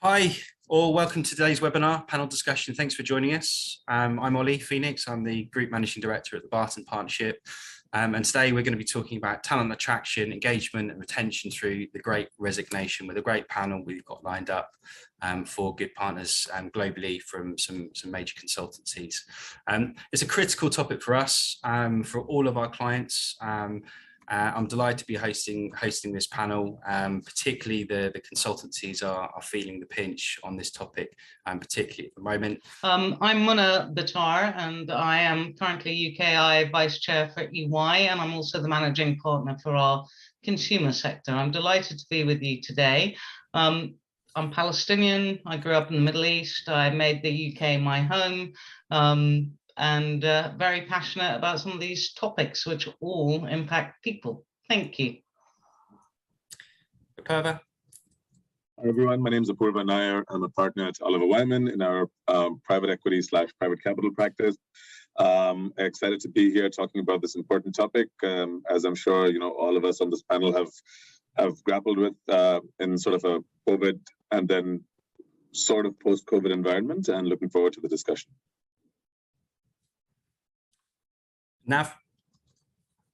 Hi, all. Welcome to today's webinar panel discussion. Thanks for joining us. I'm Ollie Phoenix. I'm the Group Managing Director at the Barton Partnership. And today we're going to be talking about talent attraction, engagement and retention through the Great Resignation with a great panel we've got lined up for good partners globally from some major consultancies. It's a critical topic for us, for all of our clients. I'm delighted to be hosting this panel. Particularly the consultancies are feeling the pinch on this topic, particularly at the moment. I'm Bitar, and I am currently UKI Vice Chair for EY, and I'm also the Managing Partner for our consumer sector. I'm delighted to be with you today. I'm Palestinian. I grew up in the Middle East. I made the UK my home. And very passionate about some of these topics, which all impact people. Thank you. Apurva. Hi everyone, my name is Apurva Nair. I'm a partner at Oliver Wyman in our private equity / private capital practice. Excited to be here talking about this important topic, as I'm sure all of us on this panel have grappled with in sort of a COVID and then sort of post-COVID environment, and looking forward to the discussion. Nav.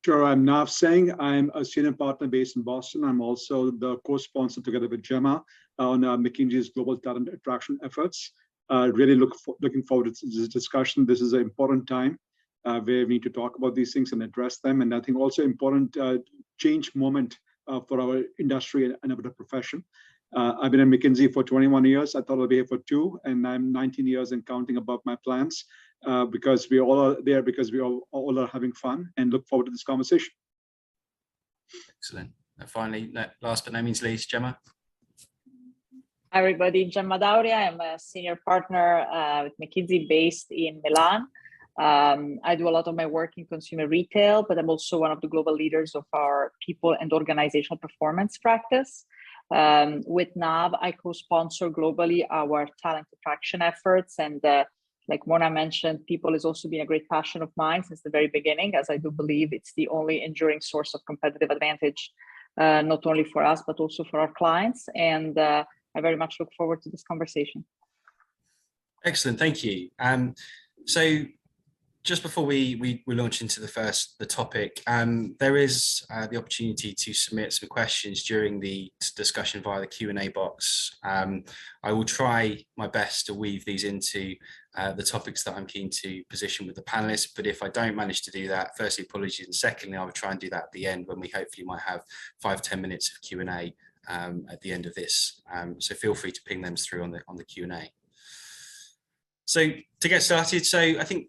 Sure, I'm Nav Singh. I'm a senior partner based in Boston. I'm also the co-sponsor together with Gemma on McKinsey's global talent attraction efforts. Really looking forward to this discussion. This is an important time where we need to talk about these things and address them. And I think also important change moment for our industry and our profession. I've been at McKinsey for 21 years. I thought I'll be here for 2, and I'm 19 years and counting above my plans. Because we all are there because we all are having fun and look forward to this conversation. Excellent. And finally, last but no means least, Gemma. Hi everybody, Gemma Dauria. I'm a senior partner with McKinsey based in Milan. I do a lot of my work in consumer retail, but I'm also one of the global leaders of our people and organizational performance practice. With Nav, I co-sponsor globally our talent attraction efforts, and like Mona mentioned, people has also been a great passion of mine since the very beginning, as I do believe it's the only enduring source of competitive advantage, not only for us, but also for our clients. And I very much look forward to this conversation. Excellent, thank you. So just before we launch into the topic, there is the opportunity to submit some questions during the discussion via the Q&A box. I will try my best to weave these into the topics that I'm keen to position with the panelists, but if I don't manage to do that, firstly, apologies, and secondly, I will try and do that at the end when we hopefully might have 5-10 minutes of Q&A at the end of this. So feel free to ping them through on the Q&A. So to get started, so I think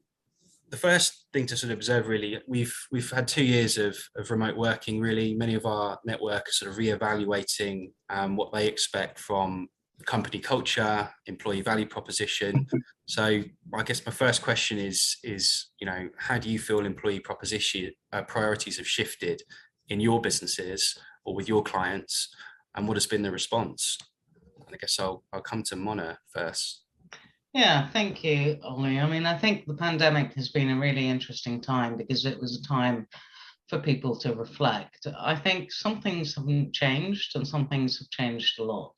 the first thing to sort of observe, really, we've had 2 years of remote working. Really, many of our network are sort of reevaluating what they expect from company culture, employee value proposition. So I guess my first question is how do you feel employee proposition priorities have shifted in your businesses or with your clients, and what has been the response? And I guess I'll come to Mona first. Yeah, thank you, Ollie. I mean, I think the pandemic has been a really interesting time because it was a time for people to reflect. I think some things haven't changed and some things have changed a lot.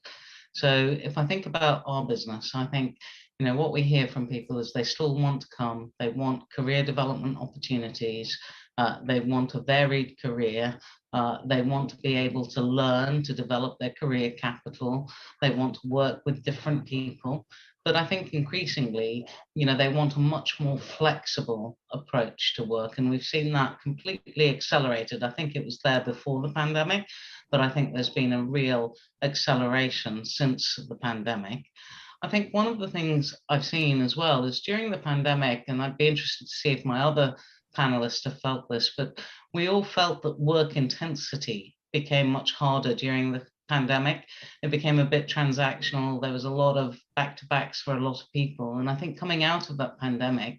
So if I think about our business, I think, what we hear from people is they still want to come, they want career development opportunities, they want a varied career, they want to be able to learn, to develop their career capital, they want to work with different people. But I think increasingly, they want a much more flexible approach to work. And we've seen that completely accelerated. I think it was there before the pandemic, but I think there's been a real acceleration since the pandemic. I think one of the things I've seen as well is during the pandemic, and I'd be interested to see if my other panelists have felt this, but we all felt that work intensity became much harder during the pandemic. It became a bit transactional. There was a lot of back-to-backs for a lot of people. And I think coming out of that pandemic,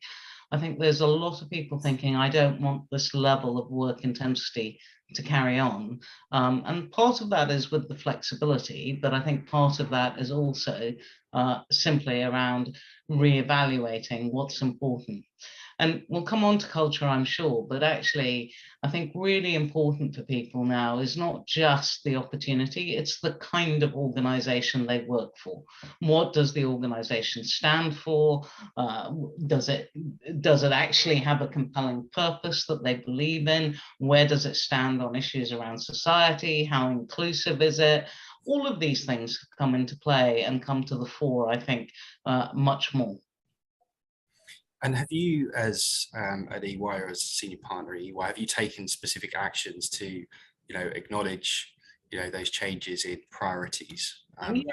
I think there's a lot of people thinking, I don't want this level of work intensity to carry on. And part of that is with the flexibility, but I think part of that is also simply around reevaluating what's important. And we'll come on to culture, I'm sure, but actually, I think really important for people now is not just the opportunity, it's the kind of organization they work for. What does the organization stand for? Does it actually have a compelling purpose that they believe in? Where does it stand on issues around society? How inclusive is it? All of these things come into play and come to the fore, I think, much more. And have you, as at EY or as a senior partner at EY, have you taken specific actions to, acknowledge, those changes in priorities? Look,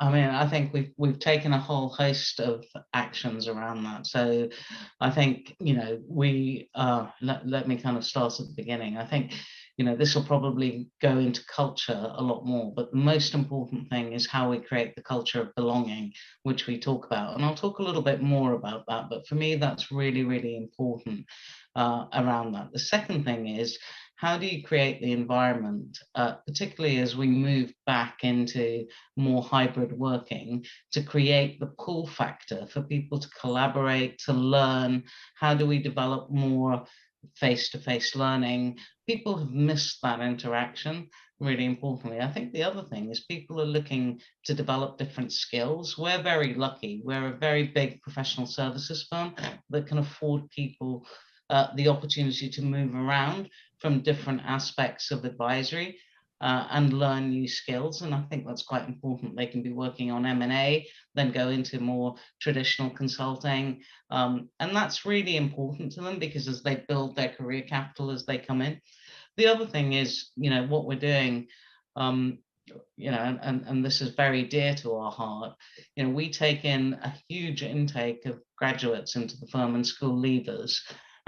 I mean, I think we've taken a whole host of actions around that. So I think, we let me kind of start at the beginning. I think, this will probably go into culture a lot more, but the most important thing is how we create the culture of belonging, which we talk about. And I'll talk a little bit more about that, but for me, that's really, really important around that. The second thing is, how do you create the environment, particularly as we move back into more hybrid working, to create the pull factor for people to collaborate, to learn? How do we develop more face-to-face learning? People have missed that interaction, really importantly. I think the other thing is people are looking to develop different skills. We're very lucky. We're a very big professional services firm that can afford people the opportunity to move around from different aspects of advisory and learn new skills. And I think that's quite important. They can be working on M&A, then go into more traditional consulting. And that's really important to them because as they build their career capital as they come in. The other thing is, what we're doing, and this is very dear to our heart, we take in a huge intake of graduates into the firm and school leavers.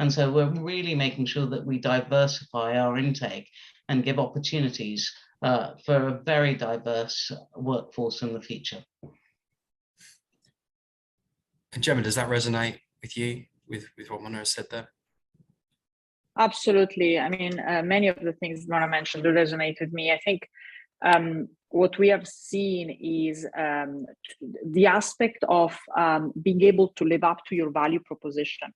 And so we're really making sure that we diversify our intake and give opportunities for a very diverse workforce in the future. And Gemma, does that resonate with you, with what Mona said there? Absolutely. I mean, many of the things Mona mentioned do resonate with me. I think what we have seen is the aspect of being able to live up to your value proposition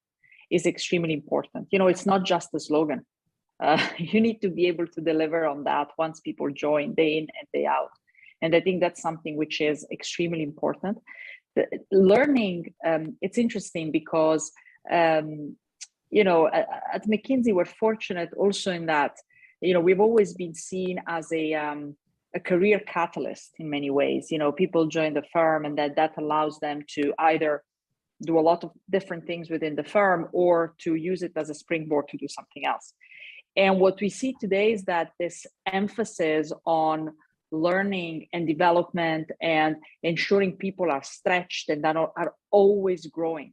is extremely important. It's not just a slogan. You need to be able to deliver on that once people join day in and day out. And I think that's something which is extremely important. Learning, it's interesting because, at McKinsey, we're fortunate also in that, we've always been seen as a career catalyst in many ways. People join the firm and that allows them to either do a lot of different things within the firm or to use it as a springboard to do something else. And what we see today is that this emphasis on learning and development and ensuring people are stretched and that are always growing,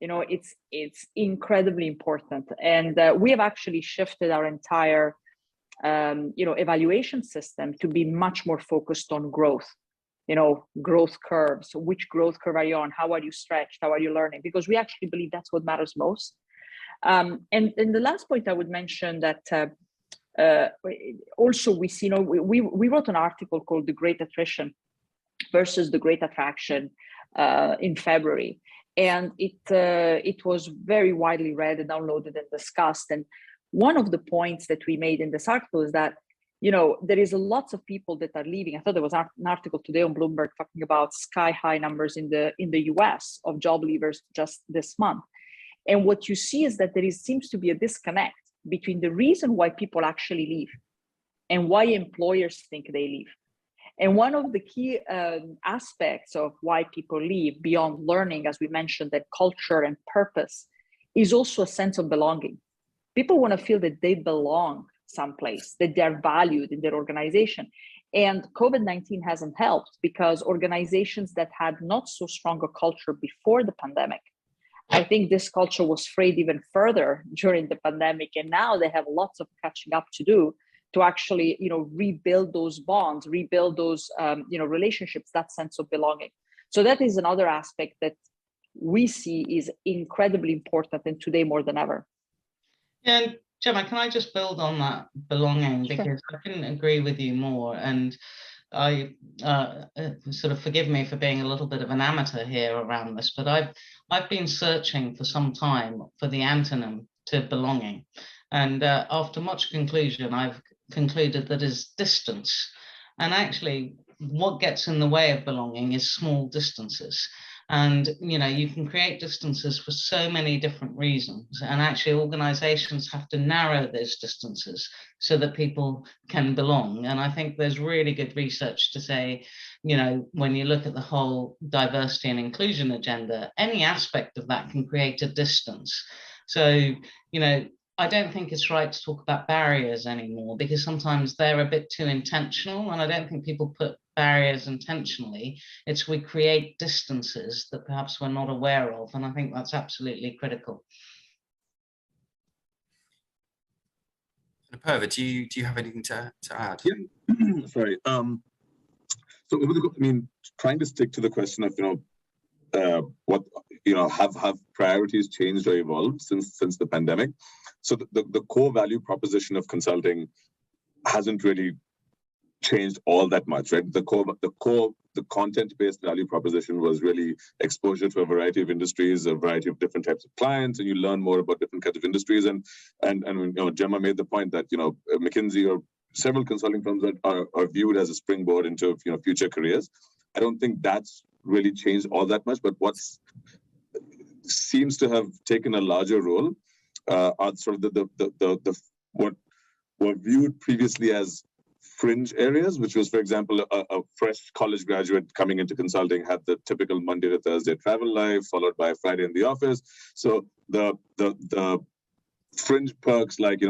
it's incredibly important. And we have actually shifted our entire, evaluation system to be much more focused on growth. Growth curves. Which growth curve are you on? How are you stretched? How are you learning? Because we actually believe that's what matters most. And the last point I would mention that also we see, we wrote an article called The Great Attrition versus the Great Attraction in February. And it was very widely read and downloaded and discussed. And one of the points that we made in this article is that there is lots of people that are leaving. I thought there was an article today on Bloomberg talking about sky high numbers in the US of job leavers just this month. And what you see is that seems to be a disconnect between the reason why people actually leave and why employers think they leave. And one of the key aspects of why people leave beyond learning, as we mentioned, that culture and purpose, is also a sense of belonging. People want to feel that they belong someplace, that they're valued in their organization. And COVID-19 hasn't helped because organizations that had not so strong a culture before the pandemic, I think this culture was frayed even further during the pandemic. And now they have lots of catching up to do to actually, rebuild those bonds, rebuild those, relationships, that sense of belonging. So that is another aspect that we see is incredibly important and today more than ever. And Gemma, can I just build on that belonging? Sure. Because I couldn't agree with you more. And sort of forgive me for being a little bit of an amateur here around this, but I've been searching for some time for the antonym to belonging, and after much conclusion, I've concluded that is distance. And actually, what gets in the way of belonging is small distances. And you can create distances for so many different reasons, and actually organizations have to narrow those distances so that people can belong. And I think there's really good research to say, when you look at the whole diversity and inclusion agenda, any aspect of that can create a distance. So I don't think it's right to talk about barriers anymore, because sometimes they're a bit too intentional, and I don't think people put barriers intentionally. It's we create distances that perhaps we're not aware of, and I think that's absolutely critical. Purva, do you have anything to add? Yeah. Sorry. So trying to stick to the question of what have priorities changed or evolved since the pandemic. So the core value proposition of consulting hasn't really changed all that much, right? The content-based value proposition was really exposure to a variety of industries, a variety of different types of clients, and you learn more about different kinds of industries. And Gemma made the point that McKinsey or several consulting firms are viewed as a springboard into future careers. I don't think that's really changed all that much, but what seems to have taken a larger role are sort of the what were viewed previously as fringe areas, which was, for example, a fresh college graduate coming into consulting had the typical Monday to Thursday travel life, followed by a Friday in the office. So the fringe perks like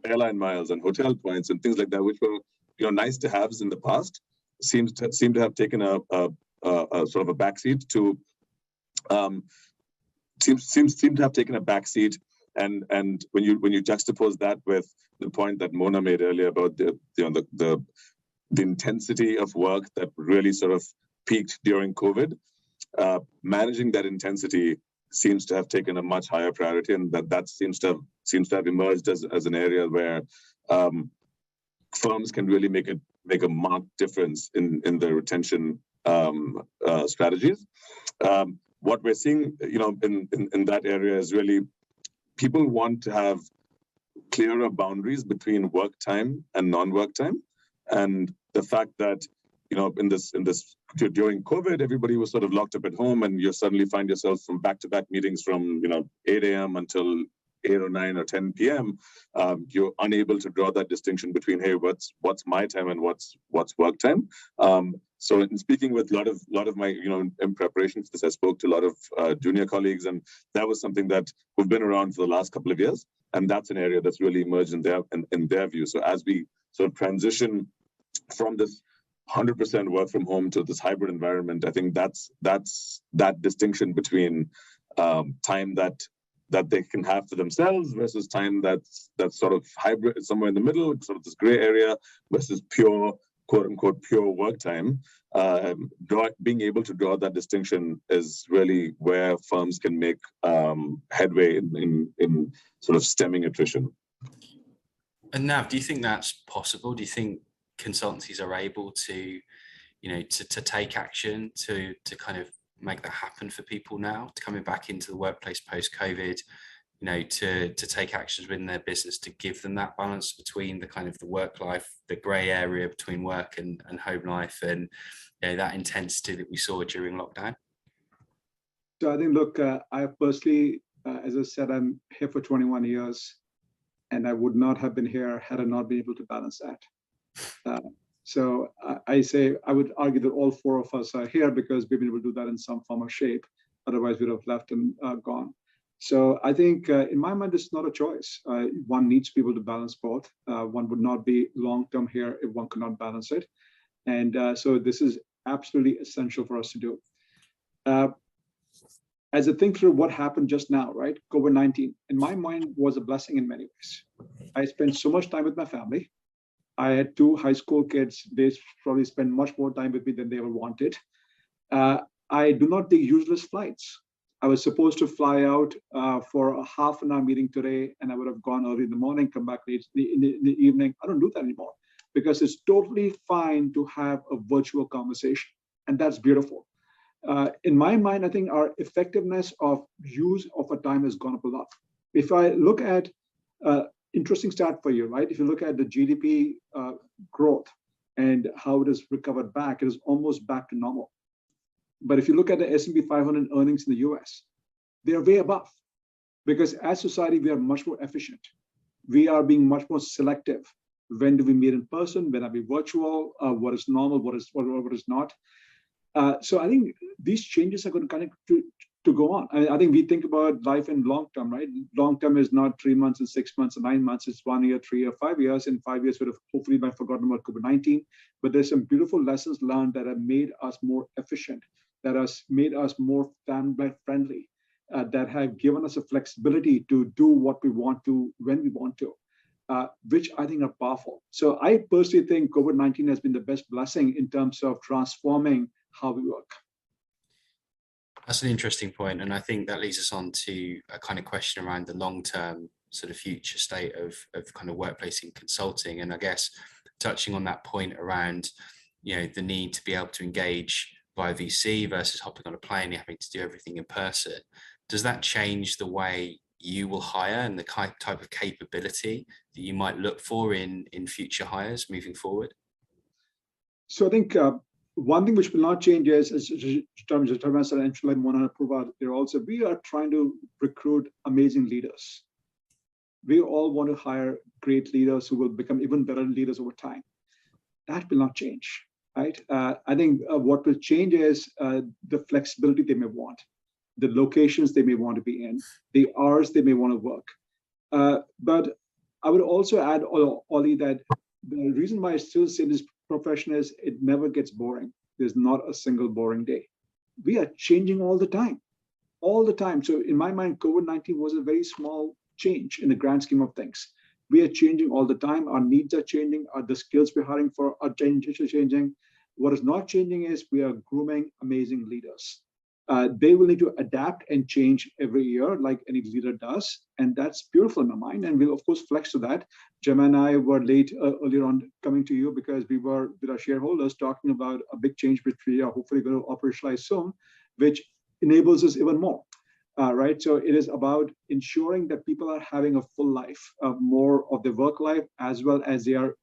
airline miles and hotel points and things like that, which were nice to haves in the past, seem to have taken a sort of a backseat to seems to have taken a backseat. And when you juxtapose that with the point that Mona made earlier about the intensity of work that really sort of peaked during COVID, managing that intensity seems to have taken a much higher priority, and that seems to have emerged as an area where firms can really make a marked difference in their retention strategies. What we're seeing, in that area is really people want to have clearer boundaries between work time and non-work time, and the fact that in this during COVID, everybody was sort of locked up at home, and you suddenly find yourself from back-to-back meetings from 8 a.m. until 8 or 9 or 10 p.m. You're unable to draw that distinction between, hey, what's my time and what's work time. So in speaking with a lot of my, in preparation for this, I spoke to a lot of junior colleagues, and that was something that we've been around for the last couple of years. And that's an area that's really emerged in their view. So as we sort of transition from this 100% work from home to this hybrid environment, I think that's that distinction between time that they can have for themselves versus time that's sort of hybrid, somewhere in the middle, sort of this gray area, versus pure, quote unquote, pure work time. Being able to draw that distinction is really where firms can make headway in sort of stemming attrition. And Nav, do you think that's possible? Do you think consultancies are able to, to take action to kind of make that happen for people now, to coming back into the workplace post-COVID, to take actions within their business to give them that balance between the kind of the work life, the grey area between work and home life, and that intensity that we saw during lockdown? So I think, look, I personally, as I said, I'm here for 21 years, and I would not have been here had I not been able to balance that. So I say, I would argue that all four of us are here because we've been able to do that in some form or shape. Otherwise, we'd have left and gone. So I think in my mind, it's not a choice. One needs to be able to balance both. One would not be long-term here if one could not balance it. And so this is absolutely essential for us to do. As I think through what happened just now, right? COVID-19, in my mind, was a blessing in many ways. I spent so much time with my family. I had 2 high school kids. They probably spent much more time with me than they ever wanted. I do not take useless flights. I was supposed to fly out for a half-an-hour meeting today, and I would have gone early in the morning, come back late in the evening. I don't do that anymore. because it's totally fine to have a virtual conversation. And that's beautiful. In my mind, I think our effectiveness of use of our time has gone up a lot. If I look at interesting stat for you, right? If you look at the GDP growth and how it has recovered back, it is almost back to normal. But if you look at the S&P 500 earnings in the US, they are way above, because as society, we are much more efficient. We are being much more selective. When do we meet in person? When are we virtual? What is normal? What is not? So I think these changes are going to connect to go on. I think we think about life in long term, right? Long term is not 3 months and 6 months and 9 months. It's 1 year, 3 year, 5 years. In 5 years, we'd have hopefully might have forgotten about COVID-19. But there's some beautiful lessons learned that have made us more efficient, that has made us more family friendly, that have given us a flexibility to do what we want to when we want to, which I think are powerful. So I personally think COVID-19 has been the best blessing in terms of transforming how we work. That's an interesting point, and I think that leads us on to a kind of question around the long-term sort of future state of kind of workplace in consulting. And I guess touching on that point around, you know, the need to be able to engage via VC versus hopping on a plane and having to do everything in person. Does that change the way you will hire and the type of capability that you might look for in future hires moving forward? So I think one thing which will not change is Thomas and I want to provide there also, we are trying to recruit amazing leaders. We all want to hire great leaders who will become even better leaders over time. That will not change, right? I think what will change is the flexibility they may want, the locations they may want to be in, the hours they may want to work. But I would also add, Ollie, that the reason why I still say this profession is it never gets boring. There's not a single boring day. We are changing all the time. So in my mind, COVID-19 was a very small change in the grand scheme of things. We are changing all the time. Our needs are changing. The skills we're hiring for are changing. What is not changing is we are grooming amazing leaders. They will need to adapt and change every year like any leader does. And that's beautiful in my mind. And we'll, of course, flex to that. Gemma and I were late earlier on coming to you because we were with our shareholders talking about a big change which we are hopefully going to operationalize soon, which enables us even more. Right. So it is about ensuring that people are having a full life, more of their work life, as well as they are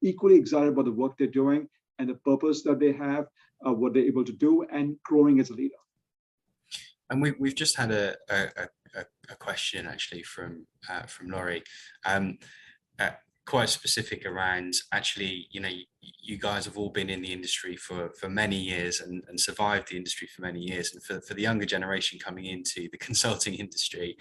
equally excited about the work they're doing and the purpose that they have, what they're able to do, and growing as a leader. And we've just had a question actually from Laurie, quite specific around actually, you know, you guys have all been in the industry for many years and survived the industry for many years. And for the younger generation coming into the consulting industry,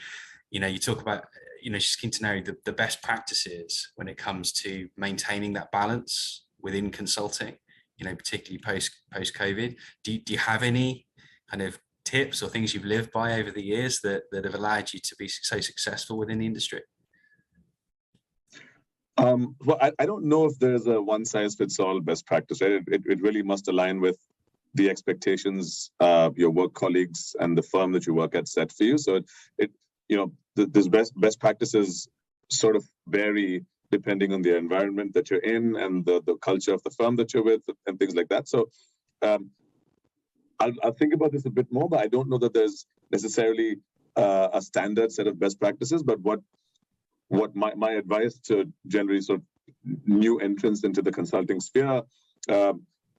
you know, you talk about, you know, just keen to know the best practices when it comes to maintaining that balance within consulting, you know, particularly post-COVID. Do you have any kind of tips or things you've lived by over the years that have allowed you to be so successful within the industry? Well, I don't know if there's a one-size-fits-all best practice, right? It really must align with the expectations your work colleagues and the firm that you work at set for you. So you know, these best practices sort of vary depending on the environment that you're in and the culture of the firm that you're with and things like that. So I'll think about this a bit more, but I don't know that there's necessarily a standard set of best practices. But what my advice to generally sort of new entrants into the consulting sphere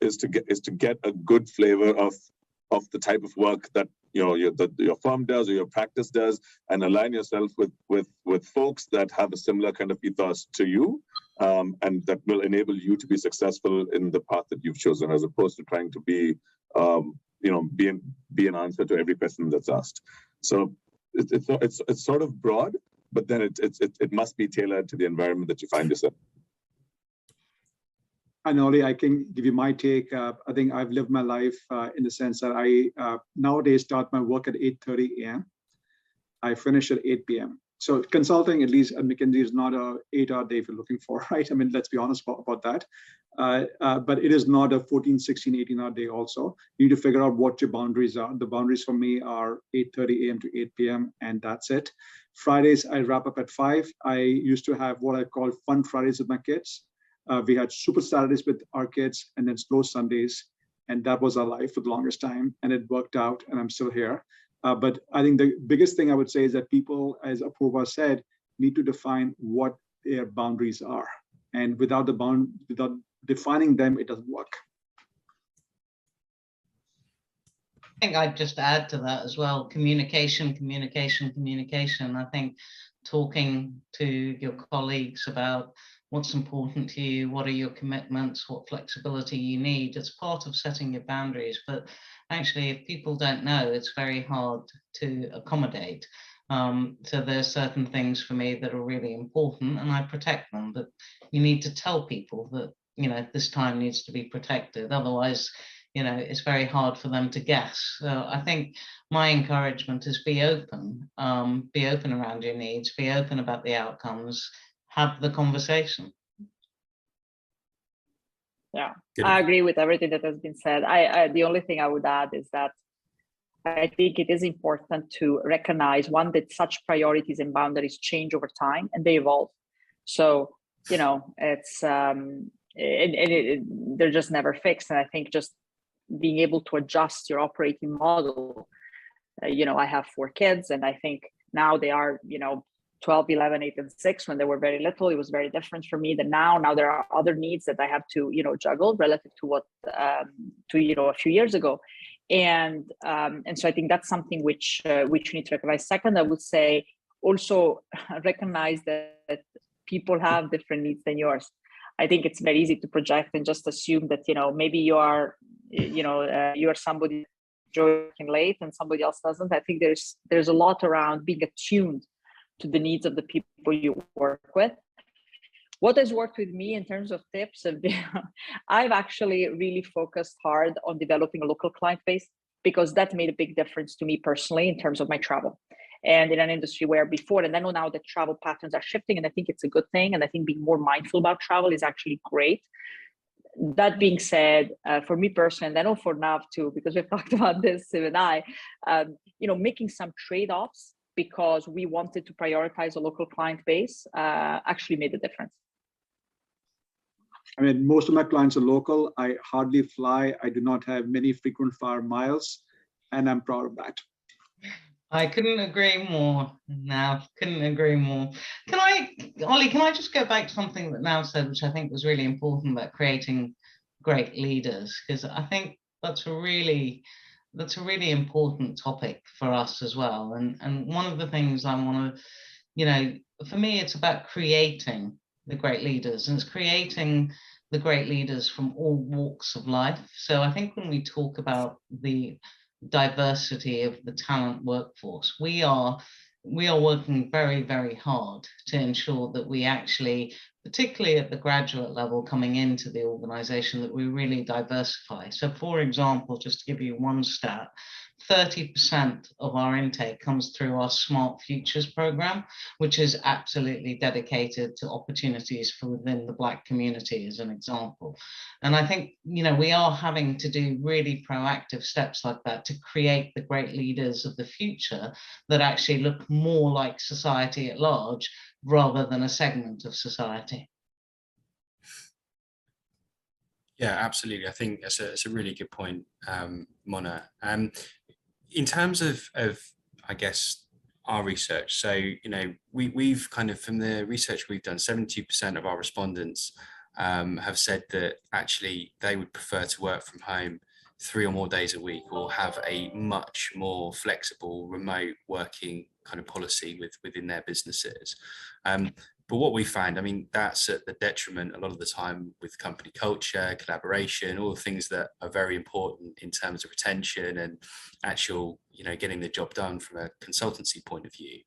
is to get a good flavor of the type of work that your firm does or your practice does, and align yourself with folks that have a similar kind of ethos to you, and that will enable you to be successful in the path that you've chosen, as opposed to trying to be an answer to every question that's asked. So it's sort of broad, but then it must be tailored to the environment that you find yourself. And Ollie, I can give you my take. I think I've lived my life in the sense that I nowadays start my work at 8:30 a.m. I finish at 8 p.m. So consulting, at least at McKinsey, is not a 8-hour day if you're looking for, right? I mean, let's be honest about that. But it is not a 14, 16, 18-hour day also. You need to figure out what your boundaries are. The boundaries for me are 8:30 a.m. to 8 p.m. and that's it. Fridays, I wrap up at 5. I used to have what I call fun Fridays with my kids. We had super Saturdays with our kids and then slow Sundays. And that was our life for the longest time. And it worked out, and I'm still here. But I think the biggest thing I would say is that people, as Apurva said, need to define what their boundaries are. And without defining them, it doesn't work. I think I'd just add to that as well, communication. I think talking to your colleagues about what's important to you, what are your commitments, what flexibility you need. It's part of setting your boundaries, but actually if people don't know, it's very hard to accommodate. So there's certain things for me that are really important and I protect them, but you need to tell people that, you know, this time needs to be protected. Otherwise, you know, it's very hard for them to guess. So I think my encouragement is be open around your needs, be open about the outcomes, have the conversation. Yeah, I agree with everything that has been said. The only thing I would add is that I think it is important to recognize, one, that such priorities and boundaries change over time and they evolve. So, you know, it's they're just never fixed. And I think just being able to adjust your operating model, you know, I have 4 kids and I think now they are, you know, 12, 11, 8, and 6. When they were very little, it was very different for me than now. Now there are other needs that I have to, you know, juggle relative to what, you know, a few years ago. And so I think that's something which you need to recognize. Second, I would say also recognize that people have different needs than yours. I think it's very easy to project and just assume that, you know, maybe you are, you know, you are somebody working late and somebody else doesn't. I think there's a lot around being attuned to the needs of the people you work with. What has worked with me in terms of tips, I've actually really focused hard on developing a local client base because that made a big difference to me personally in terms of my travel. And in an industry where before, and I know now that travel patterns are shifting, and I think it's a good thing. And I think being more mindful about travel is actually great. That being said, for me personally, and I know for Nav too, because we've talked about this, Siv and I, you know, making some trade-offs because we wanted to prioritize a local client base actually made a difference. I mean, most of my clients are local. I hardly fly. I do not have many frequent flyer miles, and I'm proud of that. I couldn't agree more. Now, couldn't agree more. Ollie, can I just go back to something that Now said, which I think was really important about creating great leaders? Because I think that's a really important topic for us as well. And one of the things I want to, you know, for me, it's about creating the great leaders, and it's creating the great leaders from all walks of life. So I think when we talk about the diversity of the talent workforce, we are working very, very hard to ensure that we actually, particularly at the graduate level coming into the organization, that we really diversify. So for example, just to give you one stat, 30% of our intake comes through our Smart Futures program, which is absolutely dedicated to opportunities for within the Black community, as an example. And I think, you know, we are having to do really proactive steps like that to create the great leaders of the future that actually look more like society at large rather than a segment of society. Yeah, absolutely. I think it's a really good point, Mona. In terms of I guess our research, so you know we've kind of, from the research we've done, 72% of our respondents have said that actually they would prefer to work from home 3 or more days a week, or have a much more flexible remote working kind of policy within their businesses. But what we found, I mean, that's at the detriment a lot of the time with company culture, collaboration, all the things that are very important in terms of retention and actual, you know, getting the job done from a consultancy point of view.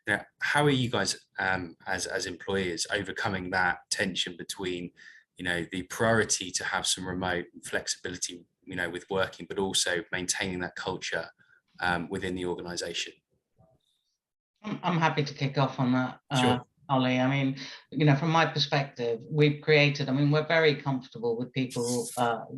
Now, how are you guys as employers overcoming that tension between, you know, the priority to have some remote flexibility, you know, with working, but also maintaining that culture within the organization? I'm happy to kick off on that. Sure. Ollie, I mean, you know, from my perspective, we've created, I mean, we're very comfortable with people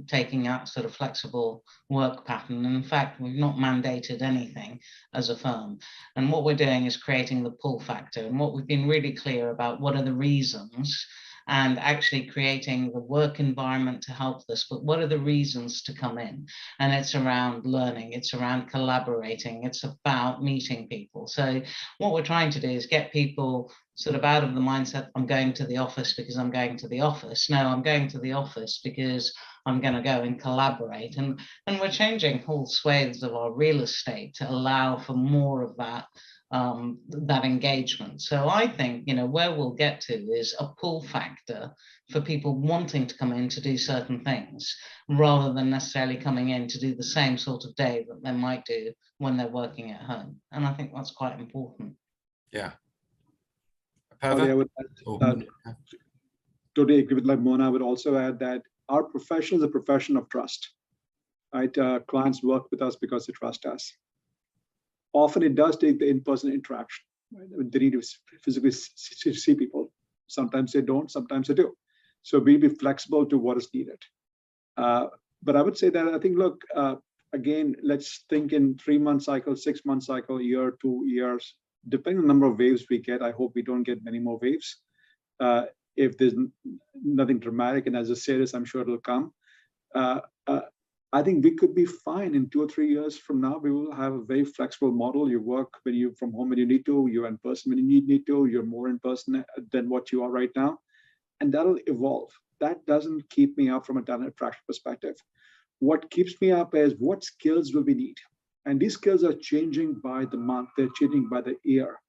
taking out sort of flexible work pattern. And in fact, we've not mandated anything as a firm. And what we're doing is creating the pull factor. And what we've been really clear about, what are the reasons and actually creating the work environment to help this. But what are the reasons to come in? And it's around learning, it's around collaborating, it's about meeting people. So what we're trying to do is get people sort of out of the mindset, I'm going to the office because I'm going to the office. No, I'm going to the office because I'm going to go and collaborate. And we're changing whole swathes of our real estate to allow for more of that that engagement. So I think, you know, where we'll get to is a pull factor for people wanting to come in to do certain things, rather than necessarily coming in to do the same sort of day that they might do when they're working at home. And I think that's quite important. Yeah. I would totally agree with Mona. I would also add that our profession is a profession of trust. Right? Clients work with us because they trust us. Often it does take the in-person interaction. Right? They need to physically see people. Sometimes they don't, sometimes they do. So we be flexible to what is needed. But I would say that I think, look, again, let's think in 3-month cycle, 6-month cycle, year, 2 years, depending on the number of waves we get. I hope we don't get many more waves. If there's nothing dramatic, and as I say this, I'm sure it'll come. I think we could be fine in 2 or 3 years from now. We will have a very flexible model. You work when you from home when you need to, you're in person when you need to, you're more in person than what you are right now. And that'll evolve. That doesn't keep me up from a talent attraction perspective. What keeps me up is what skills will we need? And these skills are changing by the month, they're changing by the year.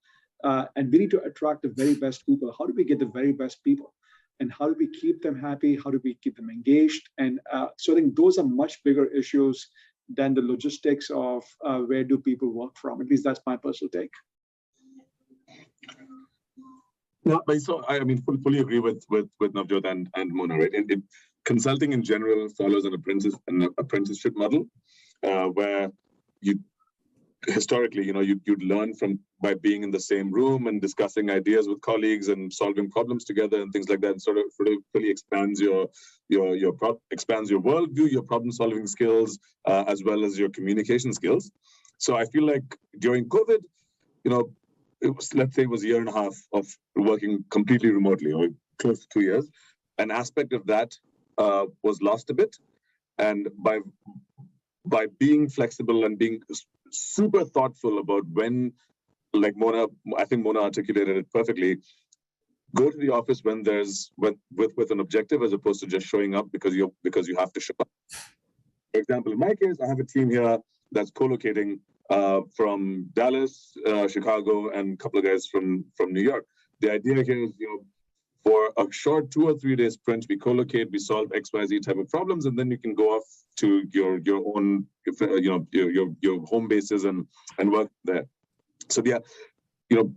And we need to attract the very best people. How do we get the very best people? And how do we keep them happy? How do we keep them engaged? And so I think those are much bigger issues than the logistics of where do people work from. At least that's my personal take. Yeah, so I mean, fully agree with Navjot and Mona, right? Consulting in general follows an apprenticeship model, where you historically, you know, you'd learn by being in the same room and discussing ideas with colleagues and solving problems together and things like that. And sort of really expands your worldview, your problem solving skills, as well as your communication skills. So I feel like during COVID, you know, let's say it was a year and a half of working completely remotely, or close to 2 years. An aspect of that was lost a bit, and by being flexible and being super thoughtful about when, like I think Mona articulated it perfectly, go to the office when there's with an objective, as opposed to just showing up because you have to show up. For example, in my case, I have a team here that's co-locating from Dallas, Chicago, and a couple of guys from New York. The idea here is, you know, for a short 2 or 3 day sprint, we co-locate, we solve XYZ type of problems, and then you can go off to your own, you know, your home bases and work there. So yeah, you know,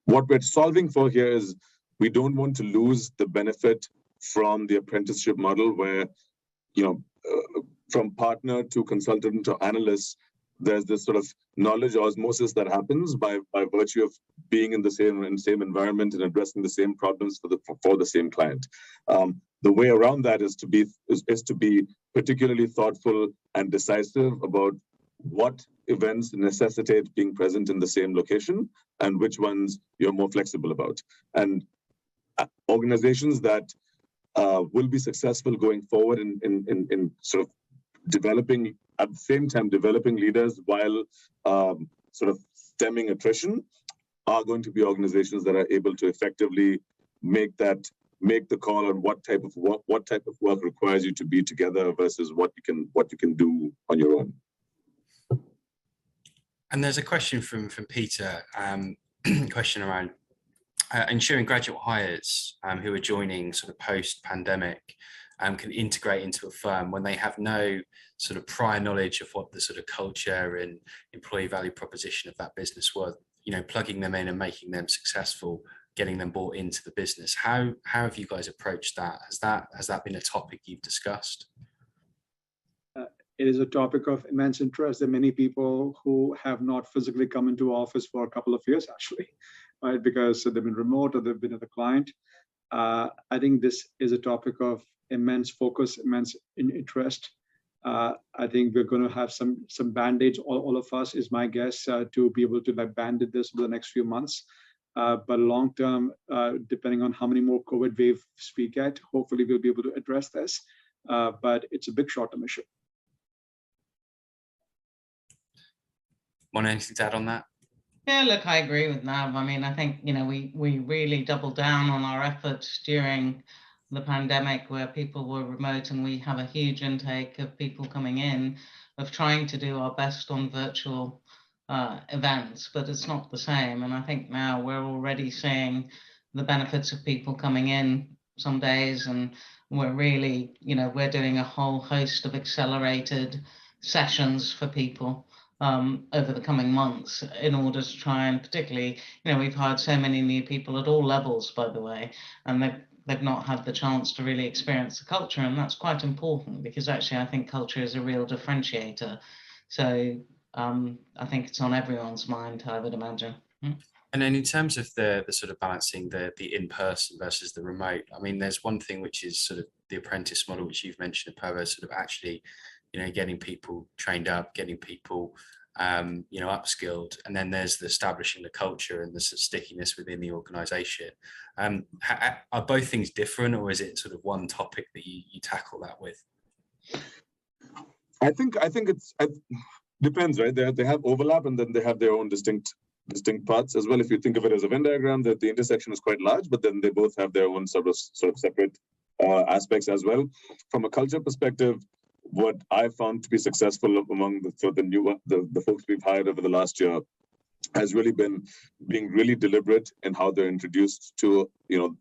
what we're solving for here is we don't want to lose the benefit from the apprenticeship model, where, you know, from partner to consultant to analyst, there's this sort of knowledge osmosis that happens by virtue of being in the same environment and addressing the same problems for the same client. The way around that is to be particularly thoughtful and decisive about what events necessitate being present in the same location and which ones you're more flexible about. And organizations that will be successful going forward in sort of developing, at the same time developing leaders while sort of stemming attrition, are going to be organizations that are able to effectively make the call on what type of work requires you to be together versus what you can do on your own. And there's a question from Peter, question around ensuring graduate hires who are joining sort of post-pandemic can integrate into a firm when they have no sort of prior knowledge of what the sort of culture and employee value proposition of that business was, you know, plugging them in and making them successful, getting them bought into the business. How have you guys approached that? Has that been a topic you've discussed? It is a topic of immense interest. There are many people who have not physically come into office for a couple of years, actually, right? Because they've been remote or they've been at the client. I think this is a topic of immense focus, immense interest. I think we're going to have some band-aids, all of us, is my guess, to be able to like bandage this over the next few months. But long term, depending on how many more COVID waves we get, hopefully we'll be able to address this. But it's a big short-term issue. Want anything to add on that? Yeah, look, I agree with Nav. I mean, I think, we really doubled down on our efforts during the pandemic where people were remote, and we have a huge intake of people coming in of trying to do our best on virtual events, but it's not the same. And I think now we're already seeing the benefits of people coming in some days, and we're really, we're doing a whole host of accelerated sessions for people over the coming months in order to try and particularly, we've hired so many new people at all levels, by the way, and they've not had the chance to really experience the culture. And that's quite important because actually I think culture is a real differentiator. So I think it's on everyone's mind, I would imagine. And then in terms of the sort of balancing the in-person versus the remote, I mean, there's one thing which is sort of the apprentice model, which you've mentioned, Apurva, sort of actually, getting people trained up, getting people, upskilled, and then there's the establishing the culture and the sort of stickiness within the organization. Are both things different, or is it sort of one topic that you tackle that with? I think it depends, right? They have overlap, and then they have their own distinct parts as well. If you think of it as a Venn diagram, that the intersection is quite large, but then they both have their own sort of separate aspects as well. From a culture perspective, what I found to be successful among the folks we've hired over the last year has really been being really deliberate in how they're introduced to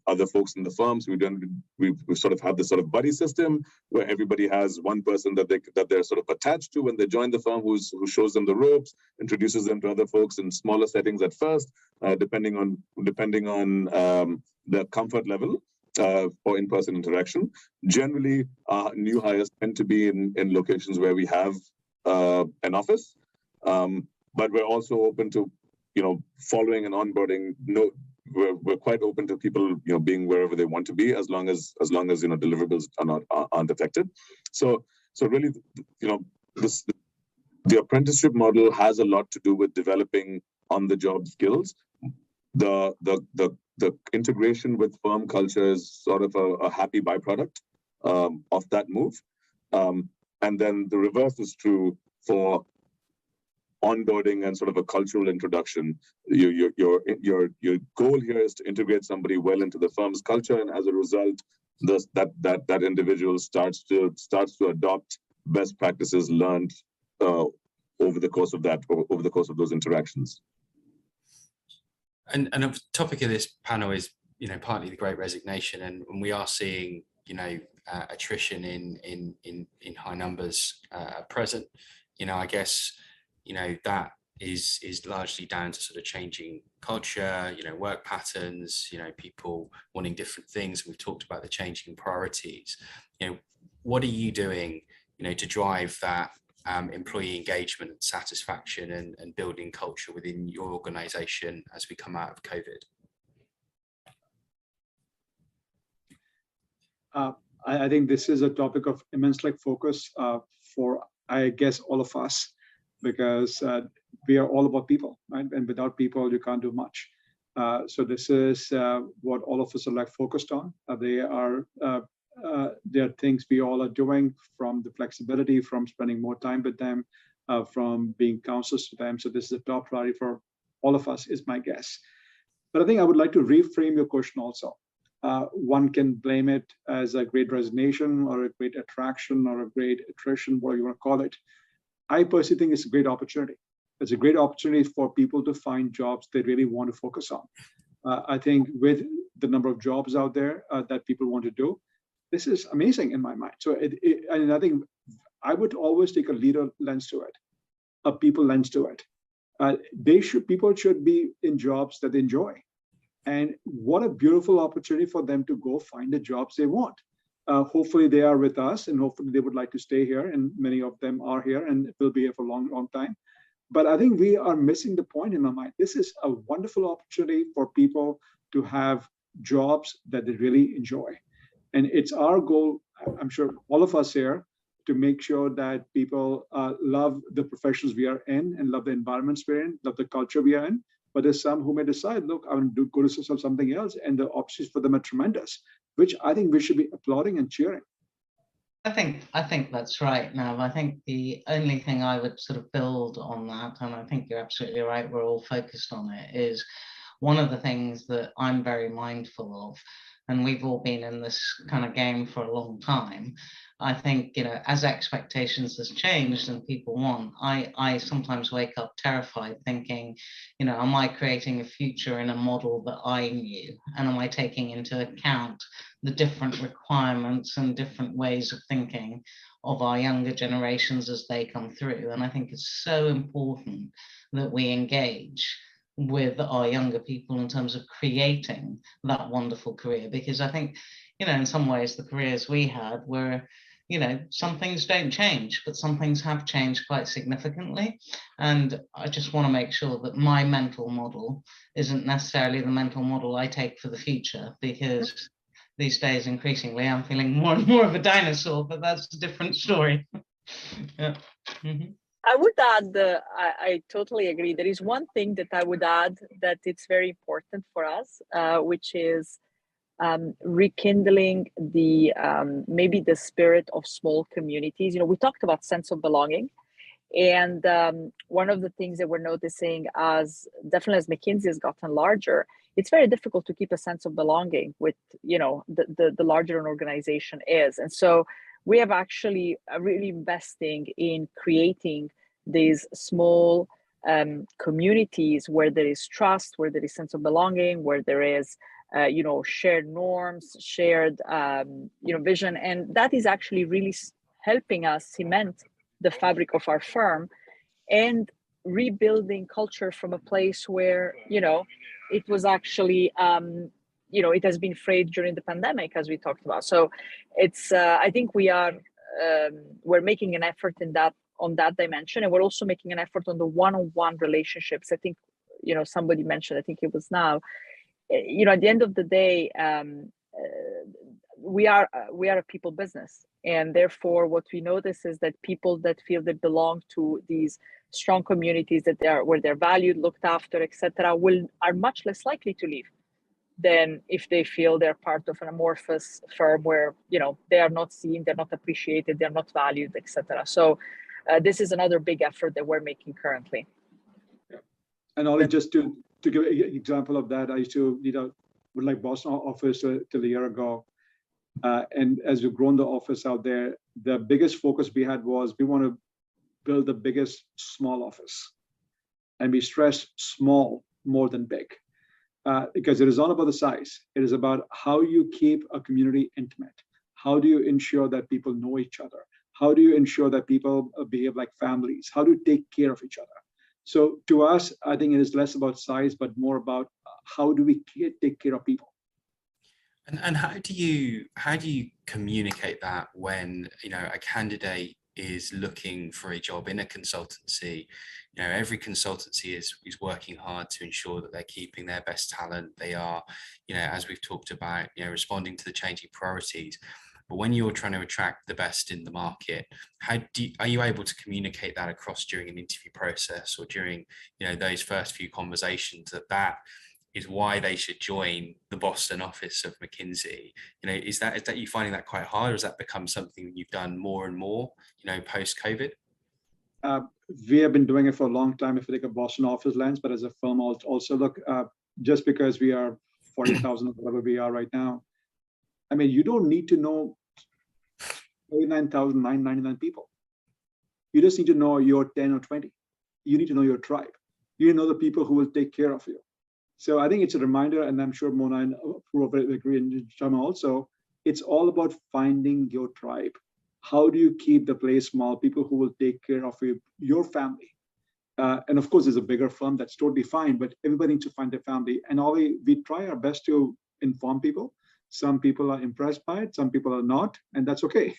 other folks in the firms. We sort of have this sort of buddy system where everybody has one person that they're sort of attached to when they join the firm, who shows them the ropes, introduces them to other folks in smaller settings at first, depending on the comfort level for in-person interaction. Generally, new hires tend to be in locations where we have an office. But we're also open to, following and onboarding. We're quite open to people, being wherever they want to be, as long as deliverables aren't affected. So really, the apprenticeship model has a lot to do with developing on-the-job skills. The integration with firm culture is sort of a happy byproduct of that move, and then the reverse is true for onboarding and sort of a cultural introduction. Your goal here is to integrate somebody well into the firm's culture, and as a result, that individual starts to adopt best practices learned over the course of those interactions. And a topic of this panel is, partly the Great Resignation, and we are seeing, attrition in high numbers at present. I guess, that is largely down to sort of changing culture, work patterns, people wanting different things. We've talked about the changing priorities. What are you doing, to drive that employee engagement and satisfaction and building culture within your organization as we come out of COVID? I think this is a topic of immense focus for, I guess, all of us, because we are all about people, right? And without people, you can't do much. So this is what all of us are focused on. There are things we all are doing, from the flexibility, from spending more time with them, from being counselors to them. So this is a top priority for all of us, is my guess. But I think I would like to reframe your question also. One can blame it as a great resignation or a great attraction or a great attrition, whatever you want to call it. I personally think it's a great opportunity. It's a great opportunity for people to find jobs they really want to focus on. I think with the number of jobs out there that people want to do, this is amazing in my mind. So and I think I would always take a leader lens to it, a people lens to it. People should be in jobs that they enjoy. And what a beautiful opportunity for them to go find the jobs they want. Hopefully they are with us, and hopefully they would like to stay here, and many of them are here and will be here for a long, long time. But I think we are missing the point in my mind. This is a wonderful opportunity for people to have jobs that they really enjoy. And it's our goal, I'm sure all of us here, to make sure that people love the professions we are in and love the environments we're in, love the culture we are in, But there's some who may decide, look, I want to go to something else, and the options for them are tremendous, which I think we should be applauding and cheering. I think that's right. Now, I think the only thing I would sort of build on that, and I think you're absolutely right, we're all focused on it, is one of the things that I'm very mindful of, and we've all been in this kind of game for a long time. I think, as expectations has changed and people want, I sometimes wake up terrified thinking, am I creating a future in a model that I knew? And am I taking into account the different requirements and different ways of thinking of our younger generations as they come through? And I think it's so important that we engage with our younger people in terms of creating that wonderful career, because I think, in some ways the careers we had were, some things don't change, but some things have changed quite significantly. And I just want to make sure that my mental model isn't necessarily the mental model I take for the future, because these days increasingly I'm feeling more and more of a dinosaur, but that's a different story. Yeah. Mm-hmm. I would add, I totally agree. There is one thing that I would add that it's very important for us, which is rekindling the maybe the spirit of small communities. We talked about sense of belonging, and one of the things that we're noticing, as definitely as McKinsey has gotten larger, it's very difficult to keep a sense of belonging with the larger an organization is. And so we have actually really investing in creating these small communities where there is trust, where there is sense of belonging, where there is shared norms, shared vision, and that is actually really helping us cement the fabric of our firm and rebuilding culture from a place where it was actually it has been frayed during the pandemic, as we talked about. So it's I think we're making an effort on that dimension, and we're also making an effort on the one-on-one relationships. I think somebody mentioned, I think it was now, at the end of the day, we are a people business, and therefore what we notice is that people that feel they belong to these strong communities, where they're valued, looked after, etc., are much less likely to leave than if they feel they're part of an amorphous firm where they are not seen, they're not appreciated, they're not valued, etc. So this is another big effort that we're making currently. Yeah. And Ollie, just to give an example of that, I used to with like Boston office till a year ago, and as we've grown the office out there, the biggest focus we had was we want to build the biggest small office, and we stress small more than big. Because it is not about the size. It is about how you keep a community intimate. How do you ensure that people know each other? How do you ensure that people behave like families? How do you take care of each other? So to us, I think it is less about size, but more about how do we take care of people? And how do you communicate that when a candidate is looking for a job in a consultancy? Every consultancy is working hard to ensure that they're keeping their best talent. They are, as we've talked about, responding to the changing priorities. But when you're trying to attract the best in the market, are you able to communicate that across during an interview process or during, those first few conversations that is why they should join the Boston office of McKinsey? Is that you finding that quite hard, or has that become something you've done more and more, post-COVID? We have been doing it for a long time, if you take a Boston office lens, but as a firm also look, just because we are 40,000 or whatever we are right now, I mean, you don't need to know 39,999 people. You just need to know your 10 or 20. You need to know your tribe. You know the people who will take care of you. So I think it's a reminder, and I'm sure Mona and Apurva will agree, and Jama also, it's all about finding your tribe. How do you keep the place small? People who will take care of your family. And of course, there's a bigger firm, that's totally fine, but everybody needs to find their family. And we try our best to inform people. Some people are impressed by it, some people are not, and that's okay.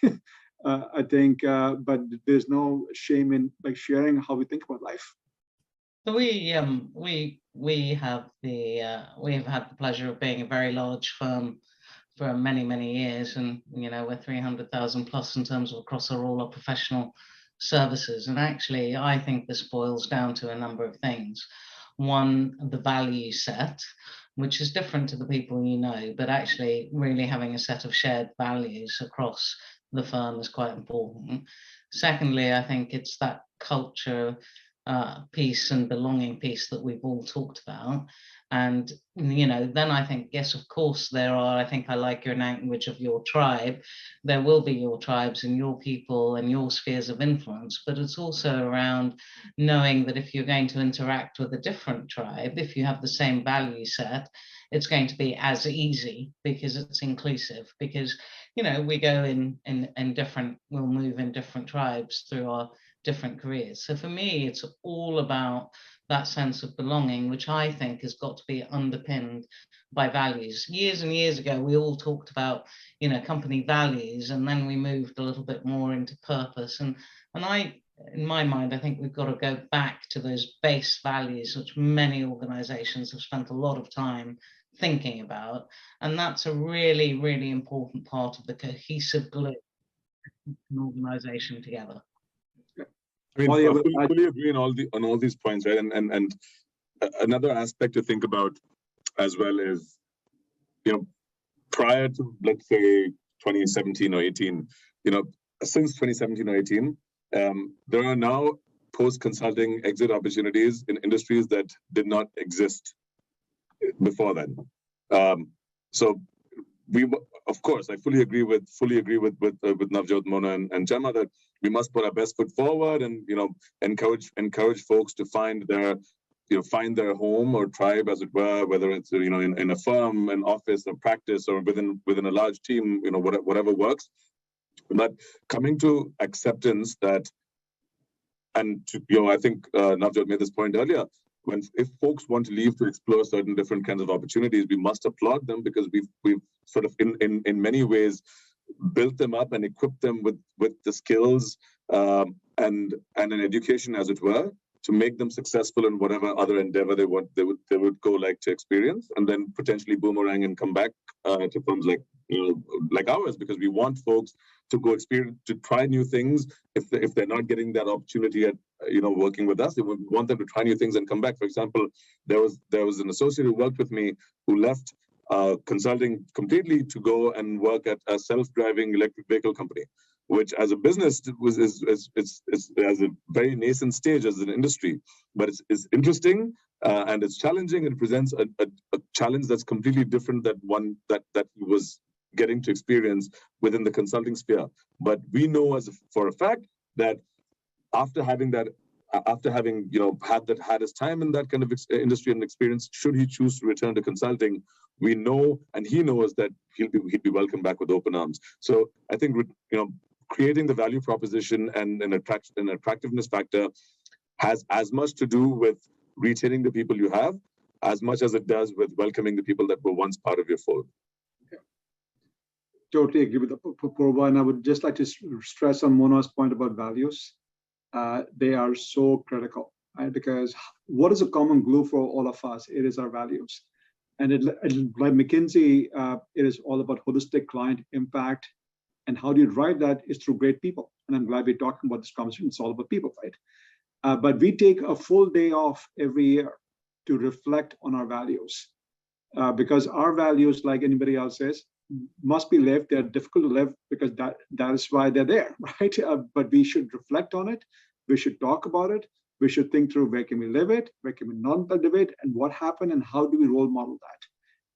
I think, but there's no shame in sharing how we think about life. So we have had the pleasure of being a very large firm for many years, and we're 300,000 plus in terms of across all our professional services. And actually, I think this boils down to a number of things. one, the value set, which is different to the people you know, but actually really having a set of shared values across the firm is quite important. Secondly, I think it's that culture piece and belonging piece that we've all talked about. And, you know, then I think, yes, of course, there are, I think I like your language of your tribe. There will be your tribes and your people and your spheres of influence, but it's also around knowing that if you're going to interact with a different tribe, if you have the same value set, it's going to be as easy because it's inclusive, because, you know, we go in different, we'll move in different tribes through our different careers. So for me, it's all about that sense of belonging, which I think has got to be underpinned by values. Years and years ago, we all talked about, you know, company values, and then we moved a little bit more into purpose. And I, in my mind, I think we've got to go back to those base values, which many organizations have spent a lot of time thinking about. And that's a really, really important part of the cohesive glue of an organization together. I mean, I fully agree on all these points, right? And another aspect to think about as well is, you know, prior to, let's say, 2017 or 18, you know, since 2017 or 18, there are now post-consulting exit opportunities in industries that did not exist before then. So we, of course, I fully agree with Navjot, Mona, and Gemma that we must put our best foot forward and, you know, encourage folks to find their home or tribe, as it were, whether it's, you know, in a firm, an office, a practice, or within a large team, you know, whatever works. But coming to acceptance that, and to, you know, I think Navjot made this point earlier. If folks want to leave to explore certain different kinds of opportunities, we must applaud them, because we've sort of in many ways built them up and equipped them with the skills and an education, as it were, to make them successful in whatever other endeavor they would go like to experience, and then potentially boomerang and come back to firms like, you know, like ours, because we want folks to go experience, to try new things. If they're not getting that opportunity at, you know, working with us, we would want them to try new things and come back. For example, there was an associate who worked with me who left consulting completely to go and work at a self-driving electric vehicle company, which as a business is as a very nascent stage as an industry, but it's interesting and it's challenging. It presents a challenge that's completely different than one that he was getting to experience within the consulting sphere. But we know for a fact that after having you know had his time in that kind of industry and experience, should he choose to return to consulting, we know, and he knows, that he'd be welcomed back with open arms. So I think, you know, creating the value proposition and an attractiveness factor has as much to do with retaining the people you have as much as it does with welcoming the people that were once part of your fold. Totally agree with Purva, and I would just like to stress on Mona's point about values. They are so critical, right? Because what is a common glue for all of us? It is our values. And like McKinsey, it is all about holistic client impact. And how do you drive that is through great people. And I'm glad we're talking about this conversation. It's all about people, right? But we take a full day off every year to reflect on our values. Because our values, like anybody else's, must be lived. They're difficult to live because that is why they're there, right? But we should reflect on it. We should talk about it. We should think through where can we live it, where can we not live it, and what happened, and how do we role model that?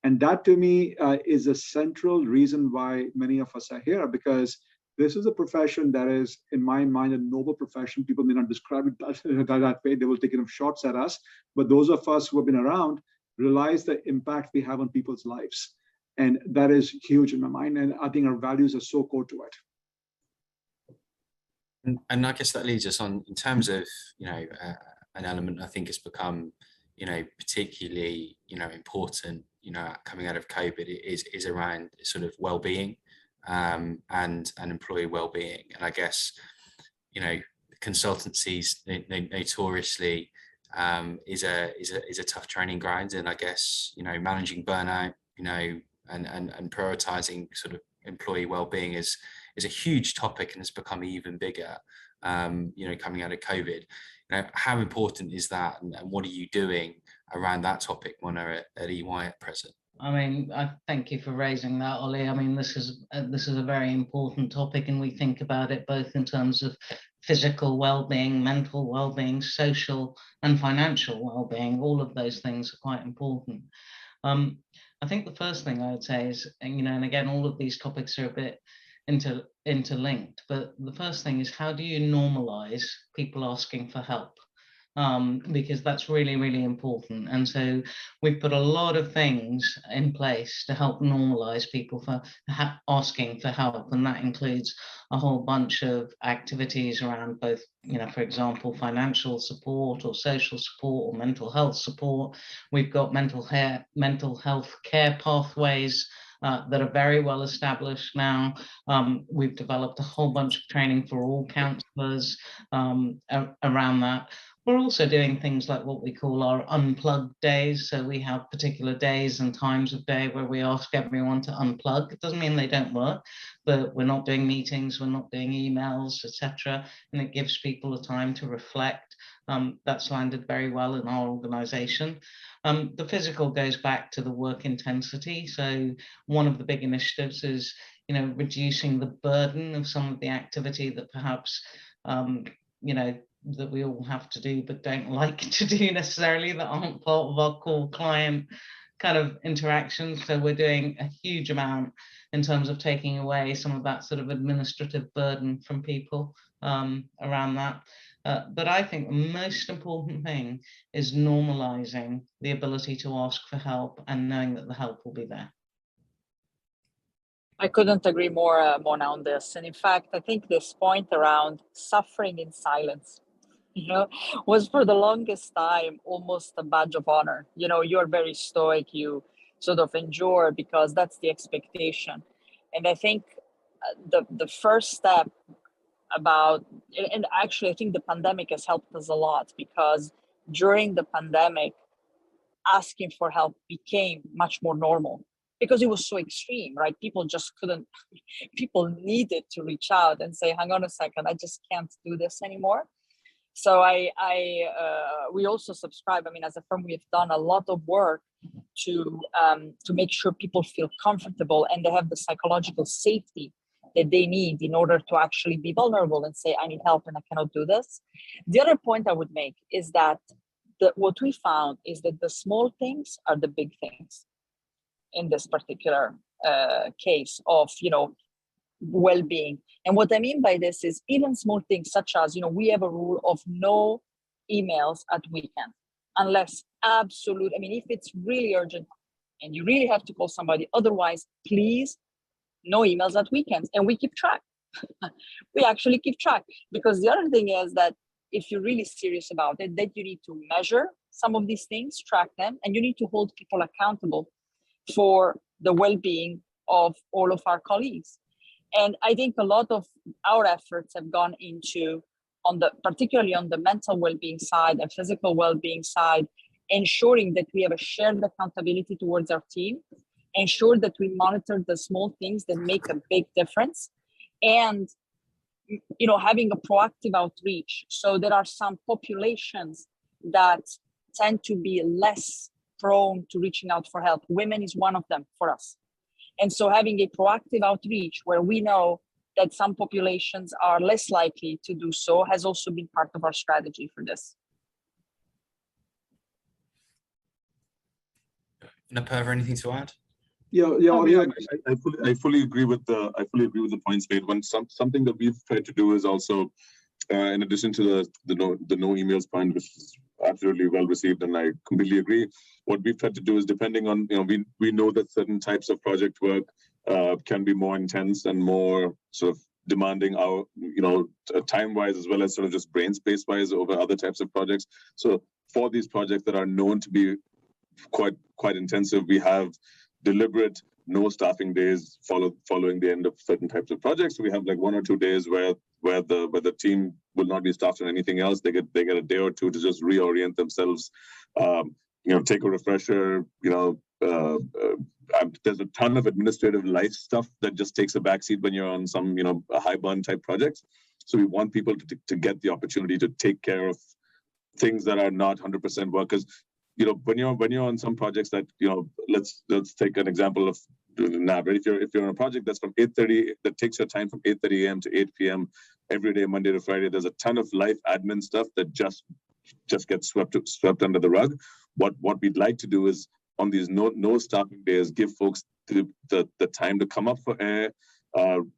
And that, to me, is a central reason why many of us are here, because this is a profession that is, in my mind, a noble profession. People may not describe it that way. They will take enough shots at us. But those of us who have been around realize the impact we have on people's lives. And that is huge in my mind. And I think our values are so core to it. And I guess that leads us on in terms of, you know, an element I think has become, you know, particularly, you know, important, you know, coming out of COVID is around sort of well-being and employee well-being. And I guess, you know, consultancies notoriously is a tough training ground. And I guess, you know, managing burnout, you know, and prioritizing sort of employee well-being is a huge topic and has become even bigger, you know, coming out of COVID. You know, how important is that, and what are you doing around that topic, Mona, at EY at present? I mean, I thank you for raising that, Ollie. I mean, this is a very important topic, and we think about it both in terms of physical well-being, mental well-being, social and financial well-being. All of those things are quite important. I think the first thing I would say is, and again, all of these topics are a bit interlinked, but the first thing is, how do you normalize people asking for help? Because that's really, really important. And so we've put a lot of things in place to help normalize people for asking for help. And that includes a whole bunch of activities around both, for example, financial support or social support or mental health support. We've got mental health care pathways that are very well established now. We've developed a whole bunch of training for all counsellors around that. We're also doing things like what we call our unplugged days. So we have particular days and times of day where we ask everyone to unplug. It doesn't mean they don't work, but we're not doing meetings, we're not doing emails, etc. And it gives people a time to reflect. That's landed very well in our organization. The physical goes back to the work intensity. So one of the big initiatives is, reducing the burden of some of the activity that perhaps, that we all have to do but don't like to do necessarily, that aren't part of our core client kind of interactions. So we're doing a huge amount in terms of taking away some of that sort of administrative burden from people around that. But I think the most important thing is normalizing the ability to ask for help and knowing that the help will be there. I couldn't agree more, Mona, on this. And in fact, I think this point around suffering in silence, was for the longest time almost a badge of honor. You're very stoic, you sort of endure because that's the expectation. And I think the first step about, and actually I think the pandemic has helped us a lot, because during the pandemic, asking for help became much more normal because it was so extreme, right? People just couldn't, people needed to reach out and say, hang on a second, I just can't do this anymore. So we also subscribe. I mean, as a firm, we've done a lot of work to make sure people feel comfortable and they have the psychological safety that they need in order to actually be vulnerable and say, I need help and I cannot do this. The other point I would make is that what we found is that the small things are the big things in this particular case of, well-being. And what I mean by this is even small things such as, we have a rule of no emails at weekend, unless absolute, if it's really urgent and you really have to call somebody, otherwise, please, no emails at weekends. And we keep track. We actually keep track, because the other thing is that if you're really serious about it, that you need to measure some of these things, track them, and you need to hold people accountable for the well-being of all of our colleagues. And I think a lot of our efforts have gone into, particularly on the mental well-being side and physical well-being side, ensuring that we have a shared accountability towards our team, ensure that we monitor the small things that make a big difference, and having a proactive outreach. So there are some populations that tend to be less prone to reaching out for help. Women is one of them for us. And so having a proactive outreach where we know that some populations are less likely to do so has also been part of our strategy for this. Napurva, anything to add? I fully agree with the points made. Something that we've tried to do is also, in addition to the no emails point, which is absolutely well received, and I completely agree. What we've tried to do is, depending on, we know that certain types of project work can be more intense and more sort of demanding time-wise, as well as sort of just brain space-wise over other types of projects. So for these projects that are known to be quite intensive, we have deliberate no staffing days following the end of certain types of projects. We have like 1 or 2 days where the team will not be staffed on anything else. They get a day or two to just reorient themselves, take a refresher. There's a ton of administrative life stuff that just takes a backseat when you're on some high burn type projects. So we want people to get the opportunity to take care of things that are not 100% work. Because when you're on some projects that, let's take an example of NAB, right? If you're on a project that's from 8:30, that takes your time from 8:30 a.m. to 8 p.m. every day, Monday to Friday, there's a ton of life admin stuff that just gets swept under the rug. What we'd like to do is, on these no stopping days, give folks the time to come up for air,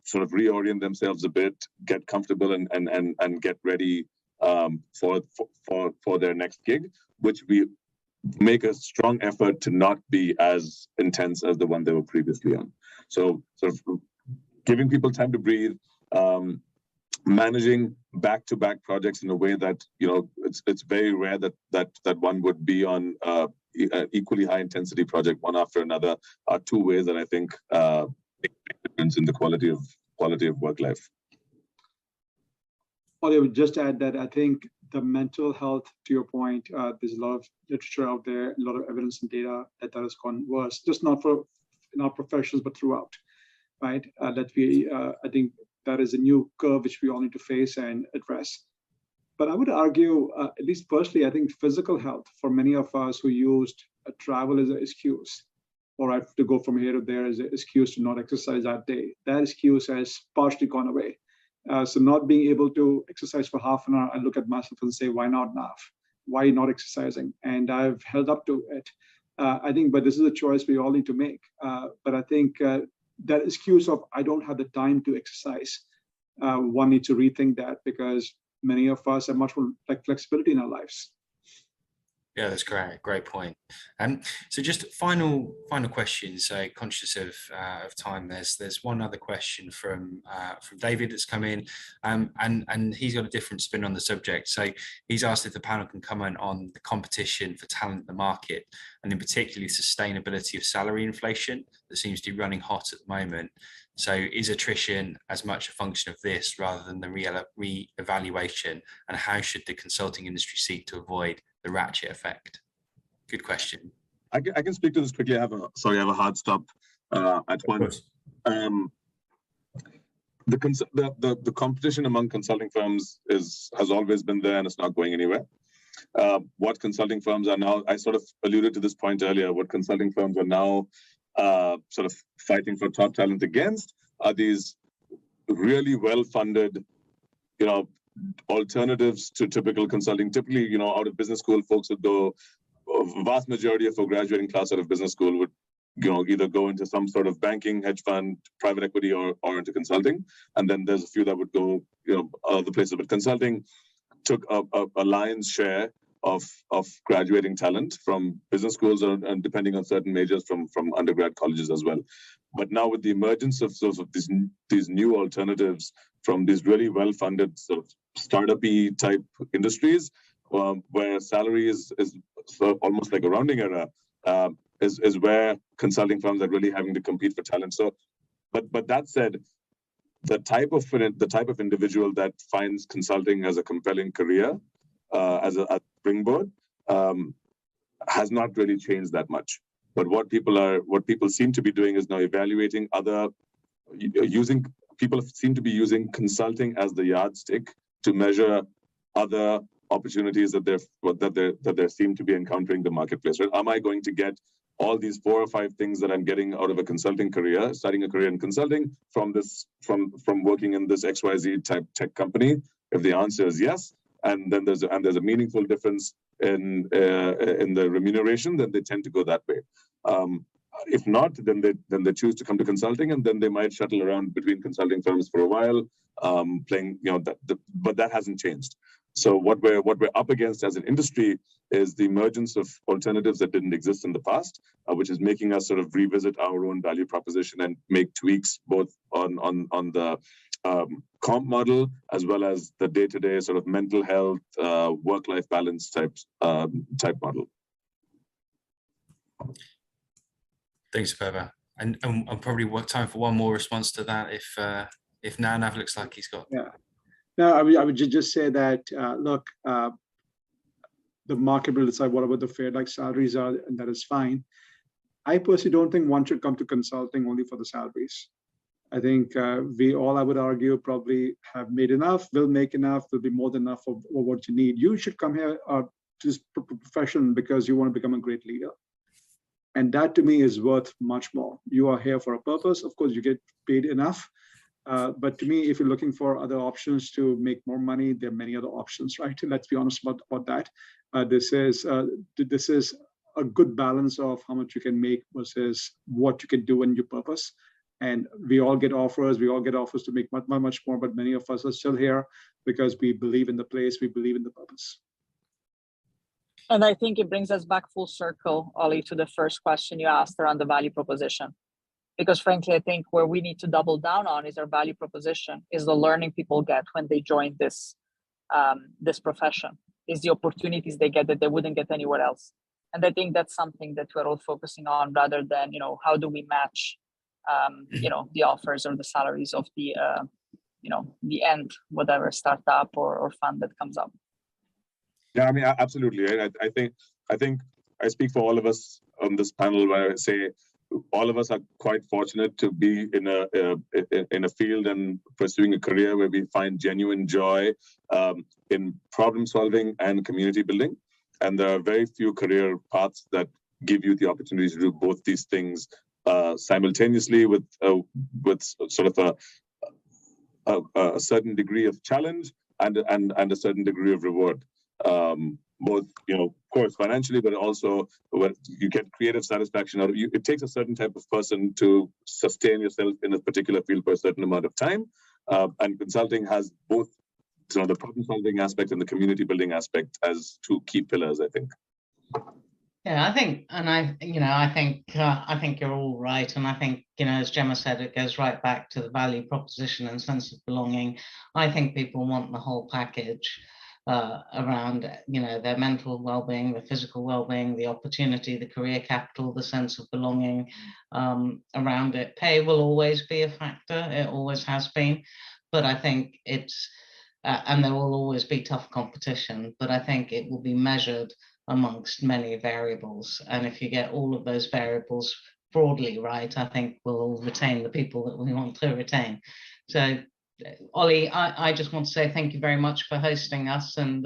sort of reorient themselves a bit, get comfortable, and get ready for their next gig, which we make a strong effort to not be as intense as the one they were previously on. So sort of giving people time to breathe, managing back-to-back projects in a way that, it's very rare that one would be on equally high intensity project one after another, are two ways that I think make a difference in the quality of work life. I would just add that I think the mental health, to your point, there's a lot of literature out there, a lot of evidence and data that has gone worse, just not in our professions, but throughout, right? I think that is a new curve which we all need to face and address. But I would argue, at least personally, I think physical health for many of us who used travel as an excuse, or I have to go from here to there as an excuse to not exercise that day, that excuse has partially gone away. So not being able to exercise for half an hour, I look at myself and say, why not now? Why not exercising? And I've held up to it. I think, but this is a choice we all need to make. But I think that excuse of I don't have the time to exercise, one needs to rethink that, because many of us have much more flexibility in our lives. Yeah, that's great. Great point. So just final question. So conscious of time, there's one other question from David that's come in, and he's got a different spin on the subject. So he's asked if the panel can comment on the competition for talent in the market, and in particular sustainability of salary inflation that seems to be running hot at the moment. So is attrition as much a function of this rather than the re-evaluation, and how should the consulting industry seek to avoid the ratchet effect? Good question. I can speak to this quickly. I have a hard stop at one. The competition among consulting firms has always been there, and it's not going anywhere. What consulting firms are now, I sort of alluded to this point earlier, what consulting firms are now sort of fighting for top talent against are these really well-funded, alternatives to typical consulting. Typically, out of business school, folks would go, a vast majority of a graduating class out of business school would, either go into some sort of banking, hedge fund, private equity, or into consulting. And then there's a few that would go, other places. But consulting took a lion's share of graduating talent from business schools, and depending on certain majors from undergrad colleges as well. But now with the emergence of sort of these new alternatives from these really well-funded sort of startup-y type industries, where salary is sort of almost like a rounding error, is where consulting firms are really having to compete for talent. So, but that said, the type of individual that finds consulting as a compelling career, as a springboard, has not really changed that much. But what people seem to be doing is now evaluating people seem to be using consulting as the yardstick to measure other opportunities that they seem to be encountering in the marketplace. Right? Am I going to get all these 4 or 5 things that I'm getting out of a consulting career, starting a career in consulting from working in this XYZ type tech company? If the answer is yes, and then there's a meaningful difference in the remuneration, then they tend to go that way. If not, then they choose to come to consulting, and then they might shuttle around between consulting firms for a while, playing, but that hasn't changed. So what we're up against as an industry is the emergence of alternatives that didn't exist in the past, which is making us sort of revisit our own value proposition and make tweaks both on the comp model as well as the day-to-day sort of mental health, work-life balance type model. Thanks, Apurva. And probably time for one more response to that if Nav looks like he's got. Yeah. No, I would just say that, look, the market will decide whatever the fair salaries are, and that is fine. I personally don't think one should come to consulting only for the salaries. I think we all, I would argue, probably have made enough, will make enough, will be more than enough for what you need. You should come here this profession because you want to become a great leader. And that to me is worth much more. You are here for a purpose. Of course, you get paid enough. But to me, if you're looking for other options to make more money, there are many other options, right? Let's be honest about that. This is a good balance of how much you can make versus what you can do in your purpose. And we all get offers. We all get offers to make much more, but many of us are still here because we believe in the place, we believe in the purpose. And I think it brings us back full circle, Ollie, to the first question you asked around the value proposition. Because frankly, I think where we need to double down on is our value proposition, is the learning people get when they join this profession, is the opportunities they get that they wouldn't get anywhere else. And I think that's something that we're all focusing on rather than, how do we match, the offers or the salaries of the, the end, whatever startup or fund that comes up. Yeah, I mean, absolutely. I think I speak for all of us on this panel where I say all of us are quite fortunate to be in a field and pursuing a career where we find genuine joy in problem solving and community building. And there are very few career paths that give you the opportunity to do both these things simultaneously with sort of a certain degree of challenge and a certain degree of reward. Both, of course, financially, but also when you get creative satisfaction. It takes a certain type of person to sustain yourself in a particular field for a certain amount of time. And consulting has both, the problem-solving aspect and the community building aspect as two key pillars, I think. Yeah, I think you're all right, and I think as Gemma said, it goes right back to the value proposition and sense of belonging. I think people want the whole package. Around their mental well-being, the physical well-being, the opportunity, the career capital, the sense of belonging around it. Pay will always be a factor, it always has been, but I think it's and there will always be tough competition, but I think it will be measured amongst many variables, and if you get all of those variables broadly right, I think we'll all retain the people that we want to retain. So Ollie, I just want to say thank you very much for hosting us, and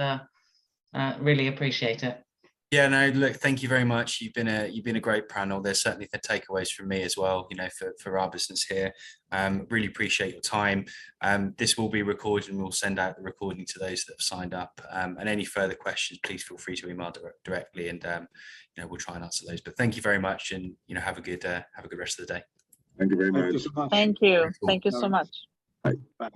really appreciate it. Yeah, no, look, thank you very much. You've been a great panel. There's certainly the takeaways from me as well, for our business here. Really appreciate your time. This will be recorded and we'll send out the recording to those that have signed up. And any further questions, please feel free to email directly, and we'll try and answer those. But thank you very much, and have a good rest of the day. Thank you very much. Thank you so much. Thank you. Thank you so much. Bye. Bye.